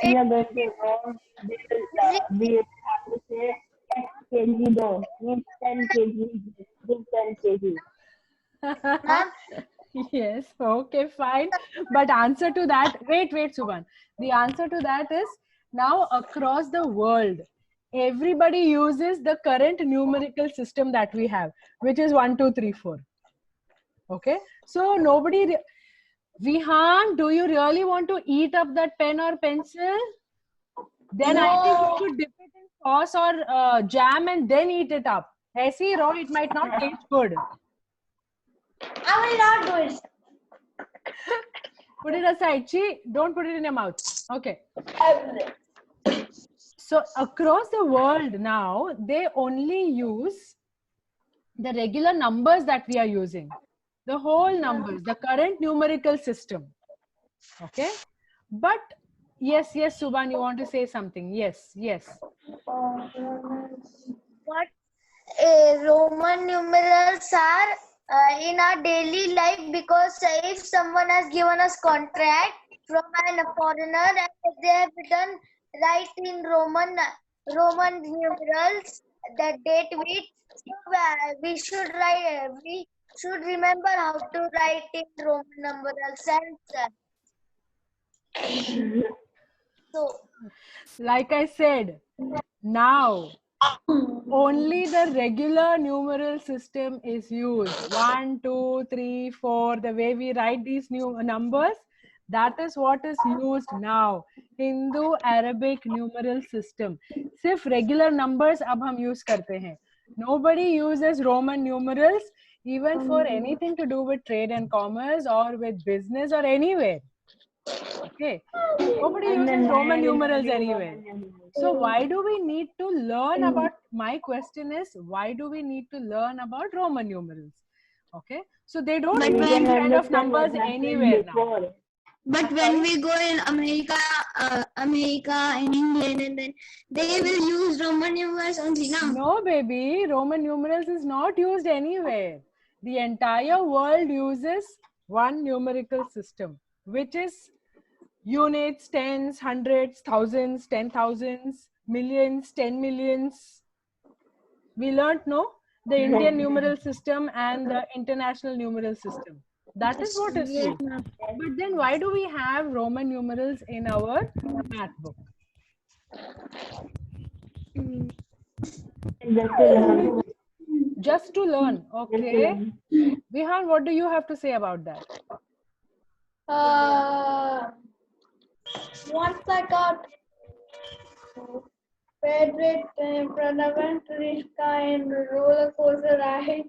we are going to know, we have to say X kg do means 10 kg, give 10 kg. Ma'am, Yes, okay, fine. But answer to that, wait, Subhan. The answer to that is now across the world, everybody uses the current numerical system that we have, which is 1, 2, 3, 4. Okay, so nobody. Vihan, do you really want to eat up that pen or pencil? Then I think you should dip it in sauce or jam and then eat it up. Aise raw, it might not taste good. I will not do it. Put it aside. Chi, don't put it in your mouth. Okay. I will. So across the world now, they only use the regular numbers that we are using. The whole numbers, the current numerical system. Okay. But yes, Subhan, you want to say something? Yes. What Roman numerals are in our daily life, because if someone has given us contract from a foreigner and they have written right in Roman numerals the date with, we should write, we should remember how to write in Roman numerals, and so Like I said, now only the regular numeral system is used. 1, 2, 3, 4. The way we write these new numbers, that is what is used now. Hindu Arabic numeral system. सिर्फ regular numbers अब हम use करते हैं. Nobody uses Roman numerals even for anything to do with trade and commerce or with business or anywhere. Okay. Nobody uses Roman numerals anywhere. So why do we need to learn about, my question is, why do we need to learn about Roman numerals? Okay. So they don't We use can these kind of understand numbers what happened anywhere now. before. But when we go in America, in England, and then they will use Roman numerals only now. No, baby, Roman numerals is not used anywhere. The entire world uses one numerical system, which is units, tens, hundreds, thousands, 10,000s, millions, 10 millions. We learned, no? The Indian numeral system and the international numeral system. That is what is used. But then why do we have Roman numerals in our math book? Just to learn. Okay. Vihan, what do you have to say about that? once I got favorite Pranavan Rishka and roller coaster ride.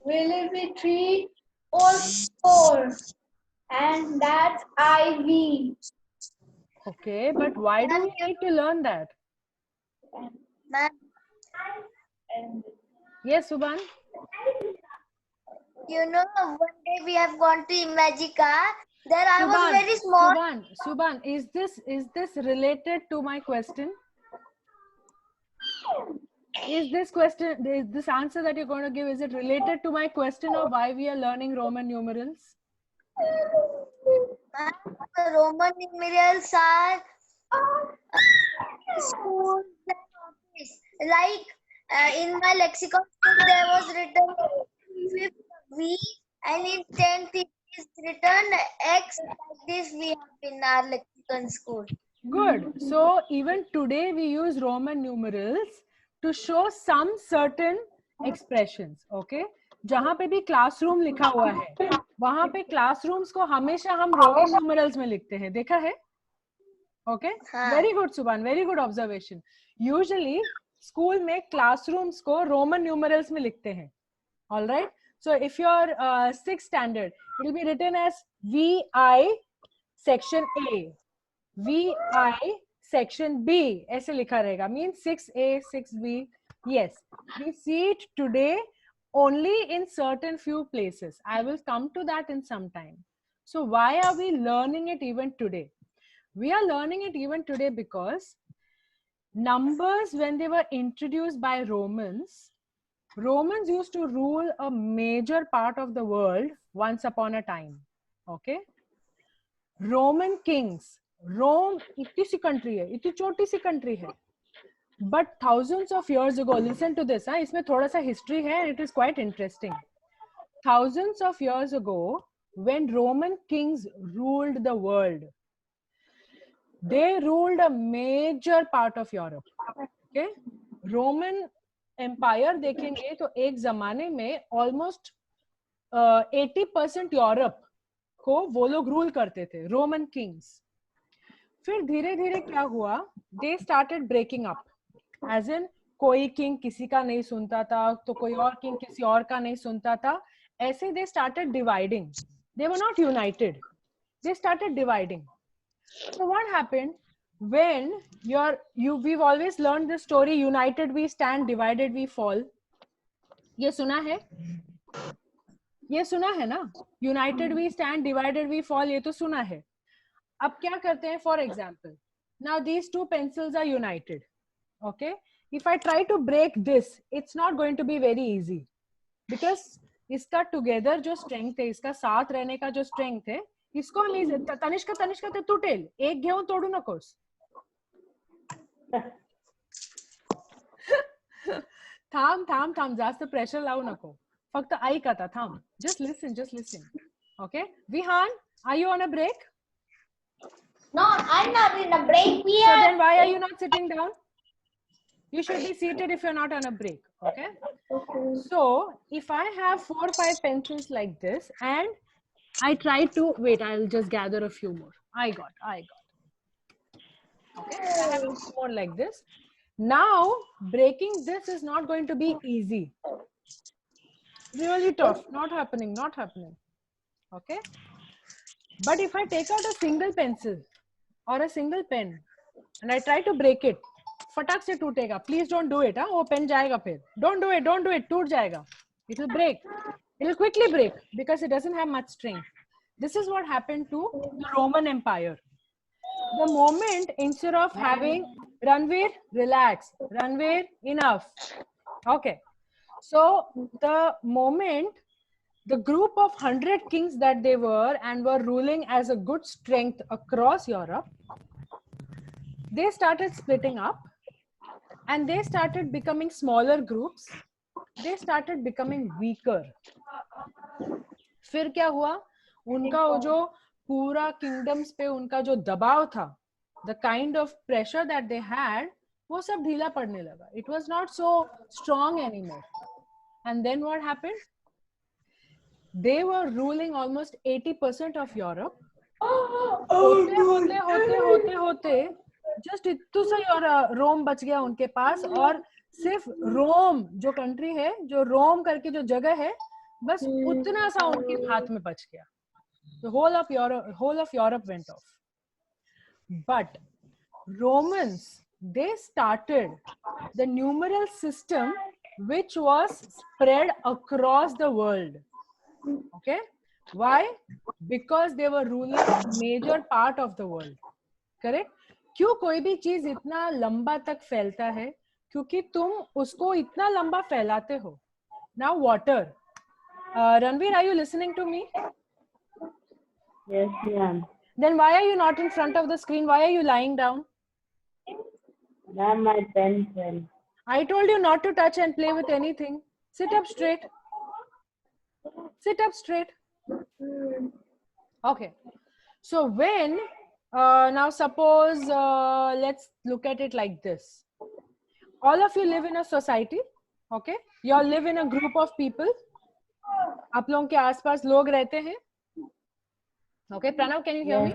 Will it be 3 or 4? And that's IV. Okay, but why do we need to learn that? Ma'am, Yes, Subhan? you know, one day we have gone to Imagica. There I was very small. Subhan, is this related to my question? Is this answer that you're going to give, is it related to my question of why we are learning Roman numerals? The Roman numerals are schools and office. Like in my lexicon book, there was written 5th V, and in 10th it is written X. Like this we have in our lexicon school. Good. So even today we use Roman numerals to show some certain expressions. Okay. जहाँ पे भी classroom लिखा हुआ है, वहाँ पे classrooms को हमेशा हम Roman numerals में लिखते हैं. देखा है? Okay. Very good, Subhan. Very good observation. Usually school में classrooms को Roman numerals में लिखते हैं. All right. So if you're 6th standard, it will be written as VI section A. VI section B. ऐसे लिखा रहेगा. Means 6A, 6B. Yes. We see it today only in certain few places. I will come to that in some time. So why are we learning it even today? We are learning it even today because numbers, when they were introduced by Romans used to rule a major part of the world once upon a time. Okay. Roman kings रोम इतनी सी country है, इतनी छोटी सी country है, but thousands of years ago, listen to this, हाँ, इसमें थोड़ा सा history है, it is quite interesting. Thousands of years ago, when Roman kings ruled the world, they ruled a major part of Europe. Okay, Roman Empire देखेंगे तो एक जमाने में almost 80% यूरोप को वो लोग रूल करते थे, रोमन किंग्स. फिर धीरे धीरे क्या हुआ, they started breaking up, as in कोई किंग किसी का नहीं सुनता था तो कोई और किंग किसी और का नहीं सुनता था, ऐसे they started dividing. They were not United, they started dividing. So what happened when we've always learned the story, united we stand, divided we fall. ये सुना है, ये सुना है ना, united we stand divided we fall, ये तो सुना है. अब क्या करते हैं, for example, now these two pencils are united. Okay, if I try to break this, it's not going to be very easy, because इसका टुगेदर जो स्ट्रेंथ है, इसका साथ रहने का जो स्ट्रेंथ है, इसको हम तनिष्का ते तुटेल, एक घेऊन तोडू नकोस. थांब जास्त प्रेशर लावू नको, फक्त ऐक आता, थांब, just listen. Okay, Vihan, are you on a break? No, I'm not in a break. So then why are you not sitting down? You should be seated if you're not on a break. Okay, so if I have 4 or 5 pencils like this and I try to wait, I'll just gather a few more. I got. Okay, I have a few more like this. Now breaking this is not going to be easy, really tough, not happening. Okay, but if I take out a single pencil or a single pen and I try to break it, फटाक से टूटेगा. Please don't do it, वो pen जाएगा फिर. Don't do it, टूट जाएगा. It will break. It will quickly break because it doesn't have much strength. This is what happened to the Roman Empire. The moment, instead of having Ranveer, relax, Ranveer, enough. Okay, so the moment the group of 100 kings that they were and were ruling as a good strength across Europe, they started splitting up and they started becoming smaller groups. They started becoming weaker. फिर क्या हुआ, उनका वो जो पूरा kingdoms पे उनका जो दबाव था, the kind of pressure that they had, वो सब ढीला पड़ने लगा. It was not so strong anymore. And then what happened? They were ruling almost 80% of Europe. होते just इतना सा रोम बच गया उनके पास, और सिर्फ रोम जो कंट्री है, जो रोम करके जो जगह है, बस उतना सा उनके हाथ में बच गया. The whole of Europe went off. But Romans, they started the numeral system which was spread across the world. Okay, why? Because they were ruling a major part of the world. Correct? क्यों कोई भी चीज इतना लंबा तक फैलता है? क्योंकि तुम उसको इतना लंबा फैलाते हो. Now water. Ranveer, are you listening to me? Yes, ma'am. Then why are you not in front of the screen? Why are you lying down? Ma'am, my pencil. I told you not to touch and play with anything. Sit up straight. Sit up straight. Okay. So when, now suppose, let's look at it like this. All of you live in a society. Okay. You all live in a group of people. आप लोगों के आसपास लोग रहते हैं. Okay, Pranav, can you hear me?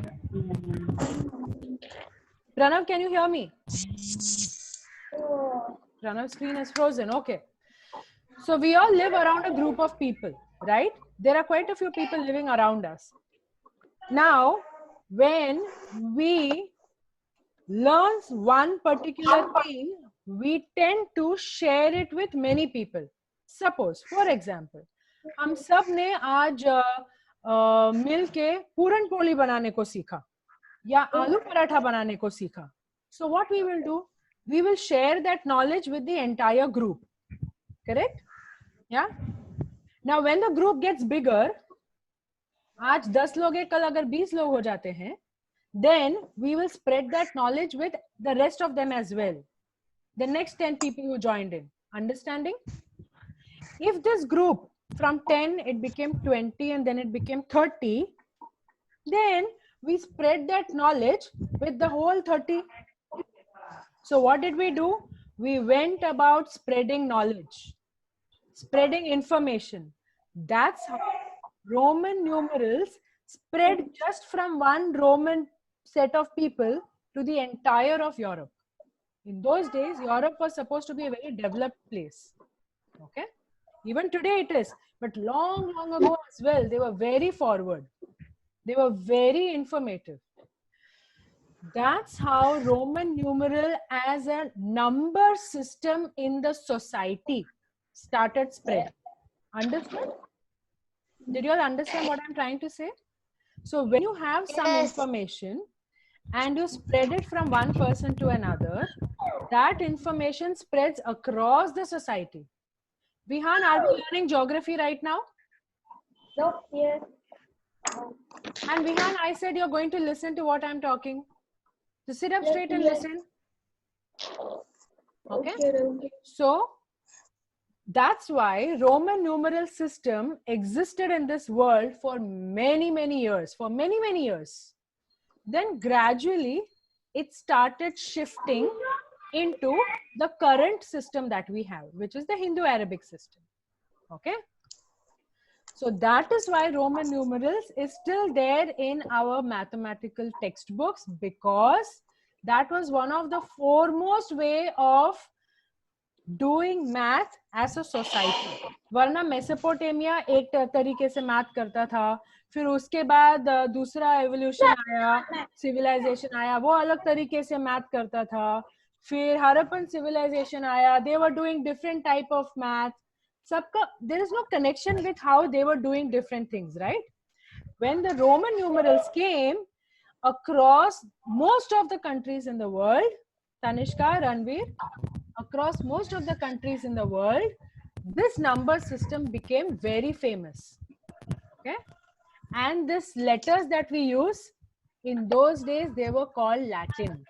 Pranav, can you hear me? Pranav's screen is frozen. Okay. So we all live around a group of people, right? There are quite a few people living around us. Now, when we learn one particular thing, we tend to share it with many people. Suppose, for example, हम सब ने आज मिल के पूरन पोली बनाने को सीखा या आलू पराठा बनाने को सीखा. So what we will do? We will share that knowledge with the entire group. Correct? Yeah. Now when the group gets bigger, आज 10 लोग हैं, कल अगर 20 लोग हो जाते हैं, then we will spread that knowledge with the rest of them as well. The next 10 people who joined in. Understanding? If this group from 10, it became 20 and then it became 30, then we spread that knowledge with the whole 30. So what did we do? We went about spreading knowledge, spreading information. That's how Roman numerals spread just from one Roman set of people to the entire of Europe. In those days, Europe was supposed to be a very developed place. Okay? Even today it is. But long, long ago as well, they were very forward. They were very informative. That's how Roman numeral as a number system in the society started spread. Understood? Did you all understand what I'm trying to say? So when you have some information and you spread it from one person to another, that information spreads across the society. Vihan, are we learning geography right now? Nope, yes. And Vihan, I said you're going to listen to what I'm talking. So sit up straight and listen. Okay? So that's why Roman numeral system existed in this world for many, many years. For many, many years. Then gradually it started shifting into the current system that we have, which is the Hindu-Arabic system. Okay? So that is why Roman numerals is still there in our mathematical textbooks, because that was one of the foremost way of doing math as a society. वरना Mesopotamia एक तरीके से math करता था, फिर उसके बाद दूसरा एवोल्यूशन आया, सिविलाइजेशन आया, वो अलग तरीके से मैथ करता था, फिर हरप्पन सिविलाइजेशन आया, they were doing different type of math. सबका, there is no connection with how they were doing different things, right? When the Roman numerals came across most of the countries in the world, Tanishka, Ranveer, across most of the countries in the world, this number system became very famous. Okay? And these letters that we use, in those days, they were called Latin.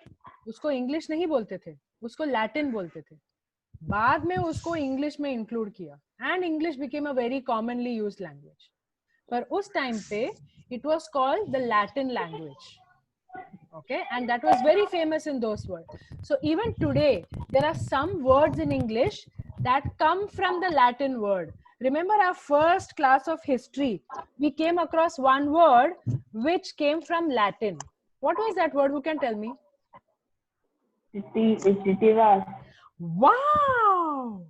उसको English नहीं बोलते थे, उसको Latin बोलते थे. बाद में उसको English में include किया. And English became a very commonly used language. पर उस time पे, it was called the Latin language. Okay, and that was very famous in those words. So even today, there are some words in English that come from the Latin word. Remember our first class of history, we came across one word which came from Latin. What was that word? Who can tell me? Citivas. Wow!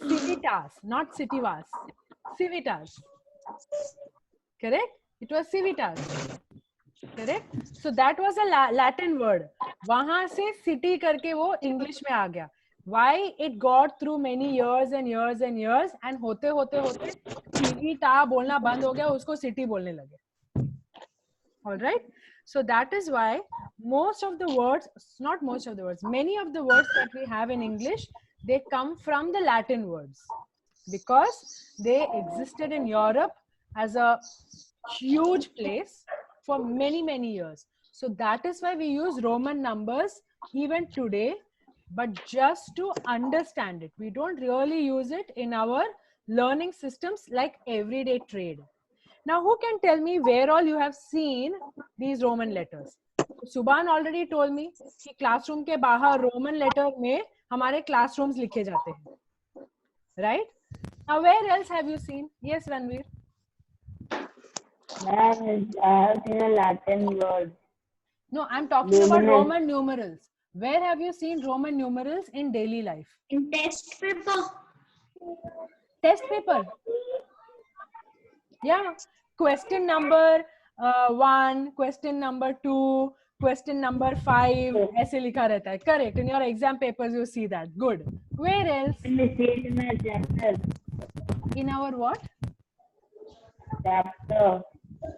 Civitas, not citivas. Civitas. Correct? It was civitas. Correct? So that was a Latin word. वहां से city करके वो English में आ गया. Why? It got through many years and years and years, and होते होते होते civita बोलना बंद हो गया, उसको city बोलने लगे. All right? So that is why most of the words, not most of the words, many of the words that we have in English, they come from the Latin words, because they existed in Europe as a huge place for many, many years. So that is why we use Roman numbers even today, but just to understand it. We don't really use it in our learning systems like everyday trade. Now, who can tell me where all you have seen these Roman letters? Subhan already told me कि classroom के बाहर Roman letter में हमारे classrooms लिखे जाते हैं. Right? Now, where else have you seen? Yes, Ranveer. I have seen a Latin word. No, I'm talking about Roman numerals. Where have you seen Roman numerals in daily life? In test paper. Test paper. Yeah. Question number 1, question number 2, question number 5. ऐसे लिखा रहता है. Correct. In your exam papers, you see that. Good. Where else? We see it in a chapter. In our what? Chapter.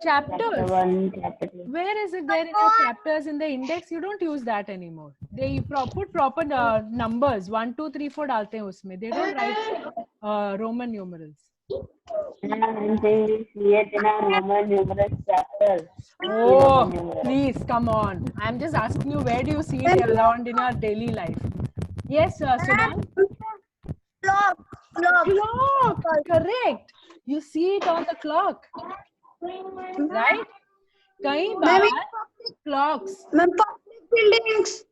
Chapters. Chapter 1, chapter 2. Where is it there in our chapters in the index? You don't use that anymore. They put proper numbers 1, 2, 3, 4 डालते हैं उसमें. They don't write Roman numerals. I'm saying we see it in our Roman numerals chapter numeral. Oh, please, come on. I'm just asking you, where do you see it around in your daily life? Yes, Subhan? Clock. Clock, correct. You see it on the clock, right? कई बार clocks. Ma'am, public buildings.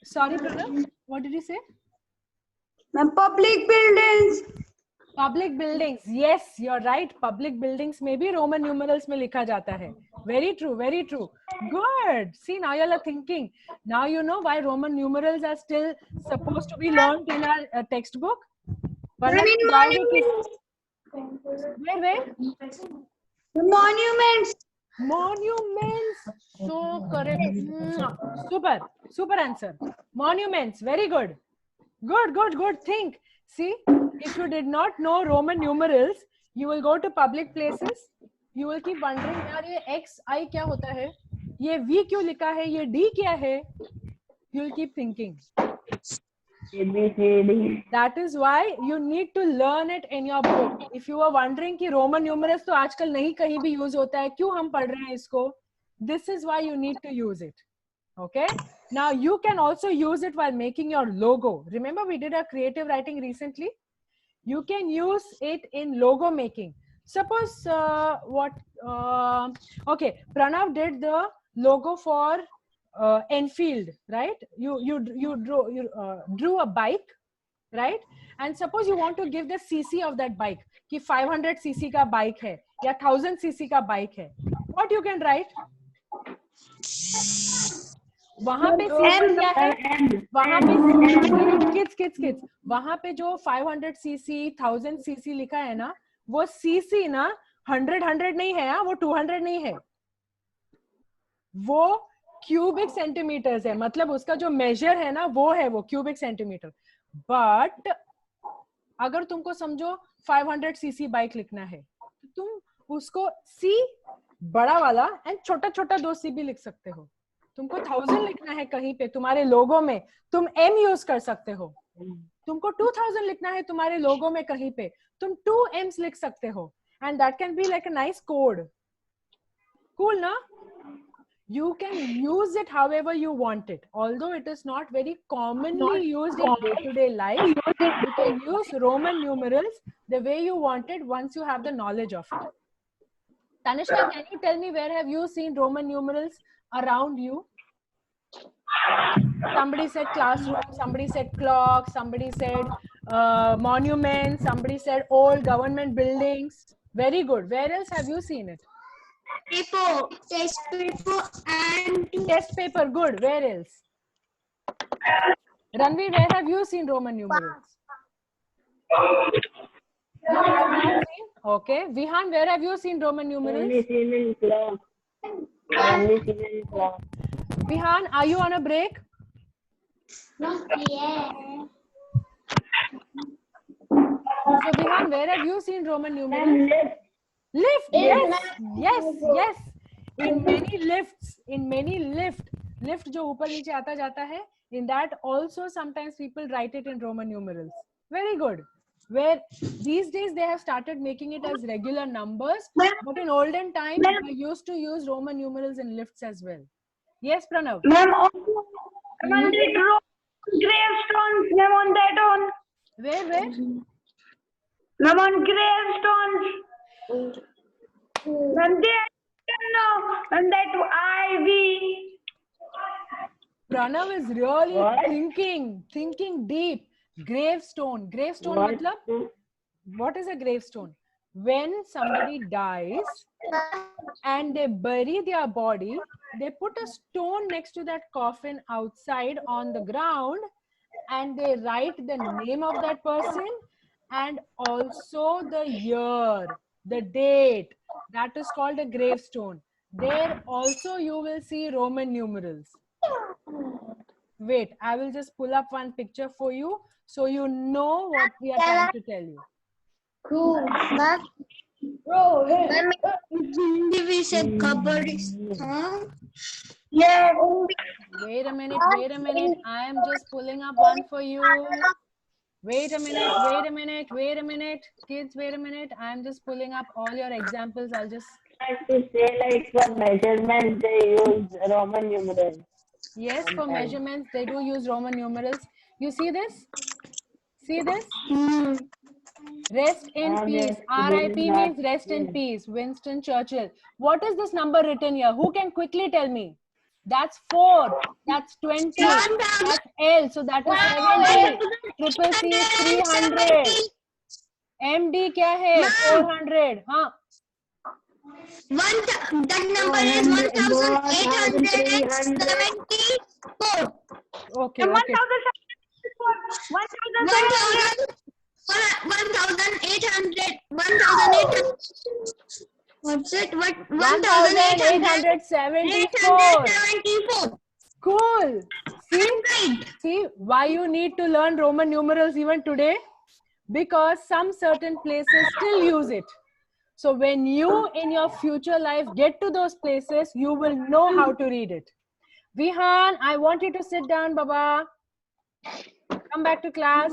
Sorry, Pranav, what did you say? Ma'am, public buildings. Public buildings. Yes, you're right. Public buildings में भी Roman numerals में लिखा जाता है. Very true, very true. Good. See, now you're thinking. Now you know why Roman numerals are still supposed to be learned in our textbook. वरना तुम जाओगे where? Monuments. Monuments. So correct. Super answer. Monuments. Very good. Good. Think. See, if you did not know Roman numerals, you will go to public places. You will keep wondering, यार ये X, I क्या होता है? ये V क्यों लिखा है? ये D क्या है? You will keep thinking. ABCD. That is why you need to learn it in your book. If you are wondering कि Roman numerals तो आजकल नहीं कहीं भी use होता है, क्यों हम पढ़ रहे हैं इसको? This is why you need to use it. Okay? Now you can also use it while making your logo. Remember we did a creative writing recently? You can use it in logo making. Suppose okay, Pranav did the logo for Enfield, right? You drew a bike, right? And suppose you want to give the cc of that bike कि 500 cc का bike है या 1000 cc का bike है. What you can write? वहां पे cc क्या है? वहां पे kids वहां पे जो 500 cc 1000 cc लिखा है ना, वो cc ना 100 नहीं है, वो 200 नहीं है, वो क्यूबिक सेंटीमीटर्स है. मतलब उसका जो मेजर है ना, वो है वो क्यूबिक सेंटीमीटर. बट अगर तुमको समझो 500 सीसी बाइक लिखना है, तो तुम उसको सी बड़ा वाला एंड छोटा छोटा 2 सी भी लिख सकते हो. तुमको 1000 लिखना है कहीं पे तुम्हारे लोगो में, तुम m यूज कर सकते हो. तुमको 2000 लिखना है तुम्हारे लोगो में कहीं पे, तुम 2 m's लिख सकते हो. And that can be like a nice code. Cool ना? You can use it however you want it. Although it is not very commonly used in day-to-day life, you can use Roman numerals the way you want it once you have the knowledge of it. Tanishka, can you tell me where have you seen Roman numerals around you? Somebody said classroom, somebody said clock, somebody said monuments, somebody said old government buildings. Very good. Where else have you seen it? Paper, test paper, and Test paper, good. Where else? Ranveer, where have you seen Roman numerals? You have not seen? Okay. Vihan, where have you seen Roman numerals? Only seen in class. Only seen in class. Vihan, are you on a break? yeah. So Vihan, where have you seen Roman numerals? And lift. Lift, yes. In many lift जो ऊपर नीचे आता जाता है, in that also sometimes people write it in Roman numerals. Very good. Where these days they have started making it as regular numbers, but in olden times they used to use Roman numerals in lifts as well. Yes, Pranav. Ma'am, also, ma'am, they draw gravestones, ma'am, on that on. Where? Ma'am, on gravestones. Ma'am, they don't know, ma'am, that ivy. Pranav is really What? thinking deep. Gravestone What? matlab, what is a gravestone? When somebody dies and they bury their body, they put a stone next to that coffin outside on the ground, and they write the name of that person and also the year, the date. That is called a gravestone. There also you will see Roman numerals. Wait, I will just pull up one picture for you so you know what we are trying to tell you. Cool. Ma'am, Hindi we said cupboard. Huh? Yeah. Wait a minute. I am just pulling up one for you. Wait a minute. Kids, wait a minute. I am just pulling up all your examples. I'll just trying to say like for measurements they use Roman numerals. Yes, for Sometimes. measurements they do use Roman numerals. You see this? See this? Rest in peace. RIP means rest in peace. Winston Churchill. What is this number written here? Who can quickly tell me? That's 4. That's 20. That's L. So that is 70. Triple C is 300. MD क्या है? 400. हाँ. That number is 1874. Okay. Okay. 1800. What's it? What? 1874. Cool. See why you need to learn Roman numerals even today? Because some certain places still use it. So when you in your future life get to those places, you will know how to read it. Vihan, I want you to sit down, Baba. Come back to class.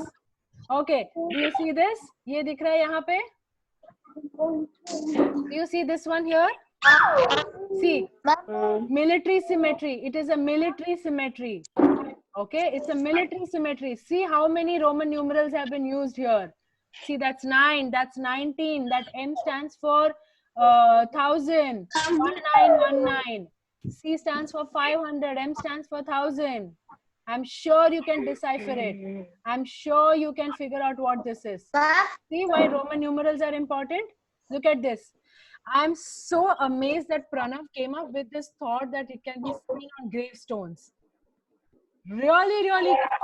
Okay, do you see this? ये दिख रहा है यहाँ पे? Do you see this one here? See, military symmetry. It is a military symmetry. Okay, it's a military symmetry. See how many Roman numerals have been used here. See, that's 9, that's 19. That M stands for 1000. 1919. C stands for 500. M stands for 1000. I'm sure you can decipher it. I'm sure you can figure out what this is. See why Roman numerals are important? Look at this. I'm so amazed that Pranav came up with this thought that it can be seen on gravestones. Really,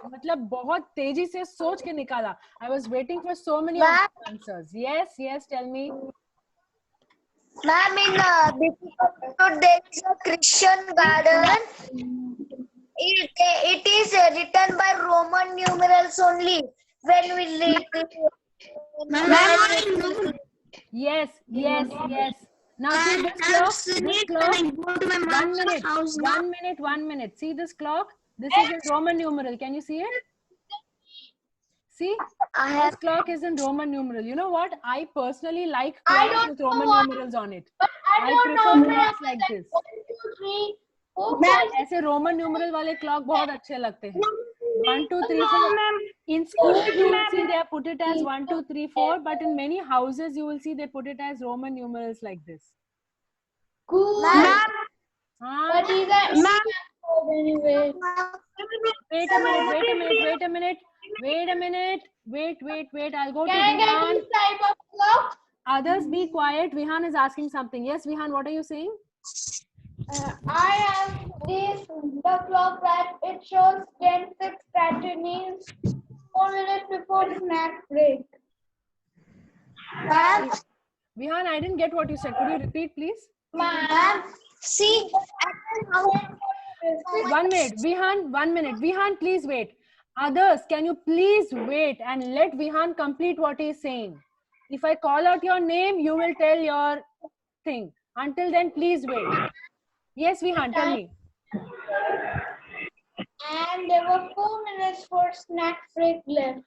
मतलब बहुत तेजी से सोच के निकाला. I was waiting for so many answers. Yes, tell me. Ma'am, in there is a Christian garden. It is written by Roman numerals only. When we read it. Yes. Now see this clock. 1 minute. See this clock? This is in Roman numeral. Can you see it? See? This clock is in Roman numeral. You know what? I personally like clocks with Roman numerals on it. I prefer clocks like this. 1, 2, 3, 4, ऐसे Roman numeral वाले clock बहुत अच्छे लगते हैं. 1, 2, 3, 4. In school you will see they put it as 1, 2, 3, 4. But in many houses you will see they put it as Roman numerals like this. Cool. What is that? Anyway. Wait a minute. Wait. I'll go to Vihan. Others be quiet. Vihan is asking something. Yes, Vihan, what are you saying? I have the clock that it shows 10:06. That means 4 minutes before snack break. Ma'am. Vihan, I didn't get what you said. Could you repeat, please? Ma'am. See. 1 minute. Vihan, 1 minute. Vihan, please wait. Others, can you please wait and let Vihan complete what he is saying? If I call out your name, you will tell your thing. Until then, please wait. Yes, Vihan, tell me. And there were 4 minutes for snack break left.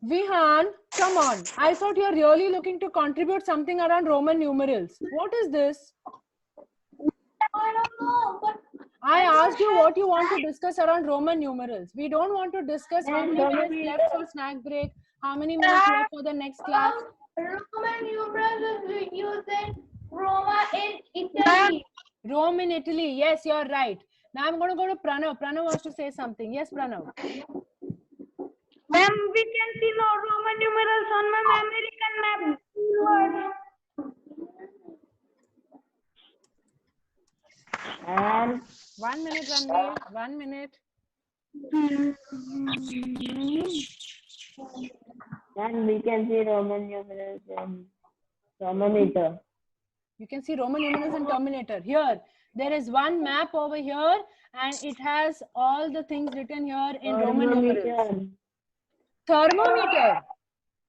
Vihan, come on. I thought you're really looking to contribute something around Roman numerals. What is this? I don't know, but I asked you what you want to discuss around Roman numerals. We don't want to discuss how many minutes left for snack break, how many minutes left for the next class. Roman numerals is used in Roma in Italy. Rome in Italy. Yes, you're right. Now I'm going to go to Pranav. Pranav wants to say something. Yes, Pranav. Ma'am, we can see no Roman numerals on my American map. 1 minute, Ranveer. 1 minute. And we can see Roman numerals in thermometer. You can see Roman numerals in Terminator. Here, there is one map over here and it has all the things written here in Roman numerals. Thermometer.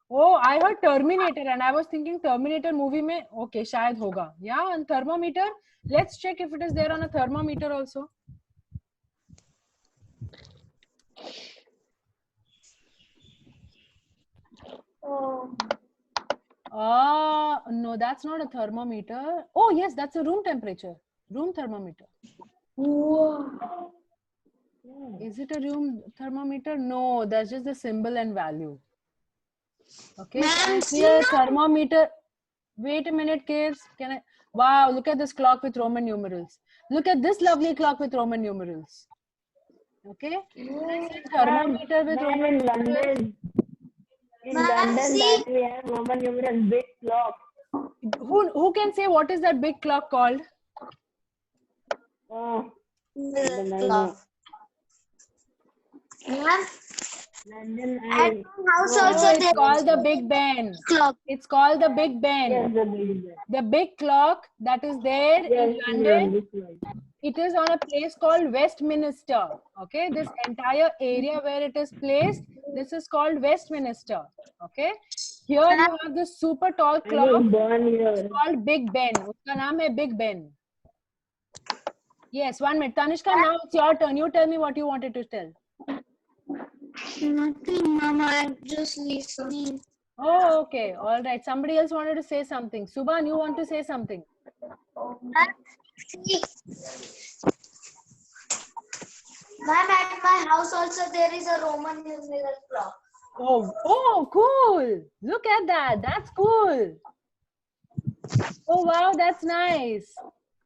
Oh, I heard Terminator and I was thinking Terminator movie mein, okay, shayad hoga. Yeah, and thermometer. Let's check if it is there on a thermometer also. No, that's not a thermometer. Oh yes, that's a room temperature. Room thermometer. Is it a room thermometer? No, that's just the symbol and value. Okay, so Ma'am, actually a thermometer. Wait a minute, kids. Can I? Wow, look at this clock with Roman numerals. Look at this lovely clock with Roman numerals. Okay, I said thermometer with Ma'am, Roman in numerals. London, Ma'am, that see. we have Roman numerals big clock. Who can say what is that big clock called? Oh, Clock. Ma'am, London, at my house Oh, also No, it's there called the Big Ben. clock. It's called the Big Ben. yes, the big one. The big clock that is there Yes, in ma'am, London, this one. it is on a place called Westminster. Okay, this entire area where it is placed, this is called Westminster. Okay, here you have this super tall I clock was born here. called Big Ben. Uska naam hai Big Ben. Yes, 1 minute. Tanishka, now it's your turn. You tell me what you wanted to tell. Nothing, Mama. I'm just listening. Oh, okay. All right. Somebody else wanted to say something. Subhan, you want to say something? Ma'am, at my house also there is a Roman numeral clock. Oh, cool. Look at that. That's cool. Oh, wow. That's nice.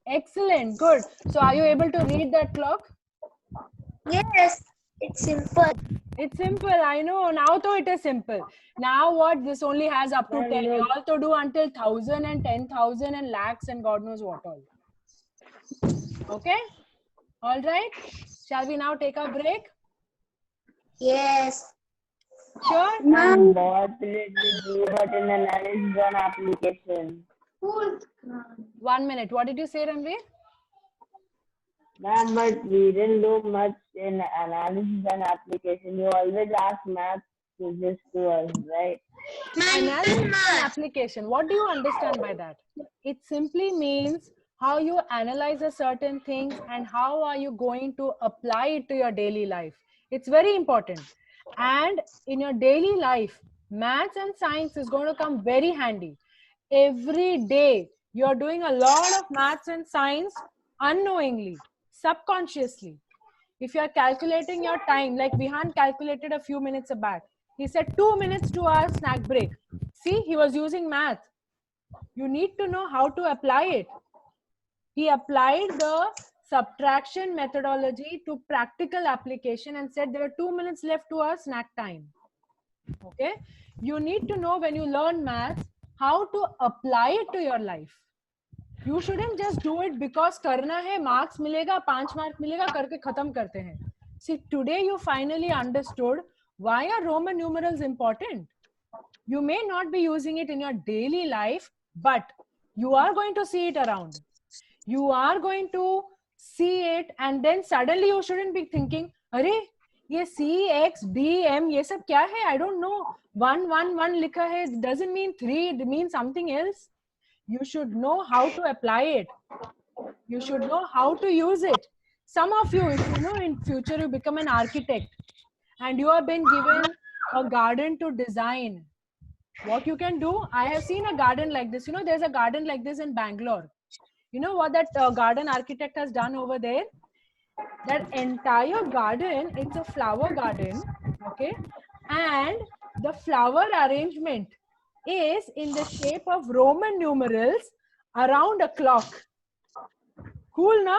Excellent. Good. So are you able to read that clock? Yes, it's simple. It's simple. I know. Now though it is simple. Now what? This only has up to 10. You all to do until 1,000 and 10,000 and lakhs and God knows what all. Okay? All right. Shall we now take a break? Yes. Sure? And what will it do but in analysis and application? 1 minute. What did you say, Ranveer? Ma'am, but we didn't do much in analysis and application. You always ask math quizzes to us, right? Analysis and application. What do you understand by that? It simply means how you analyze a certain thing and how are you going to apply it to your daily life. It's very important. And in your daily life, maths and science is going to come very handy. Every day, you're doing a lot of maths and science unknowingly, subconsciously. If you're calculating your time, like Vihan calculated a few minutes back, he said 2 minutes to our snack break. See, he was using math. You need to know how to apply it. He applied the subtraction methodology to practical application and said there are 2 minutes left to our snack time. Okay, you need to know when you learn math how to apply it to your life. You shouldn't just do it because karna hai, marks milega, 5 mark milega, karke khatam karte hain. See, today you finally understood why are Roman numerals important. You may not be using it in your daily life, but you are going to see it around. You are going to see it, and then suddenly you shouldn't be thinking, "Arey, ye C, X, D, M, ye sab kya hai? I don't know. 1, 1, 1 likha hai. It doesn't mean 3. It means something else." You should know how to apply it. You should know how to use it. Some of you, if you know in future you become an architect and you have been given a garden to design, what you can do, I have seen a garden like this. You know, there's a garden like this in Bangalore. You know what that garden architect has done over there? That entire garden, it's a flower garden, okay? And the flower arrangement is in the shape of Roman numerals around a clock. Cool, na?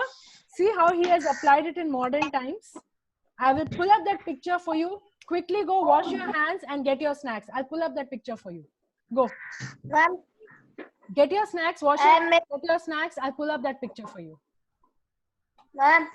See how he has applied it in modern times? I will pull up that picture for you. Quickly go wash your hands and get your snacks. I'll pull up that picture for you. Go. Ma'am, Get your snacks, wash your hands, get your snacks. I'll pull up that picture for you. ma'am,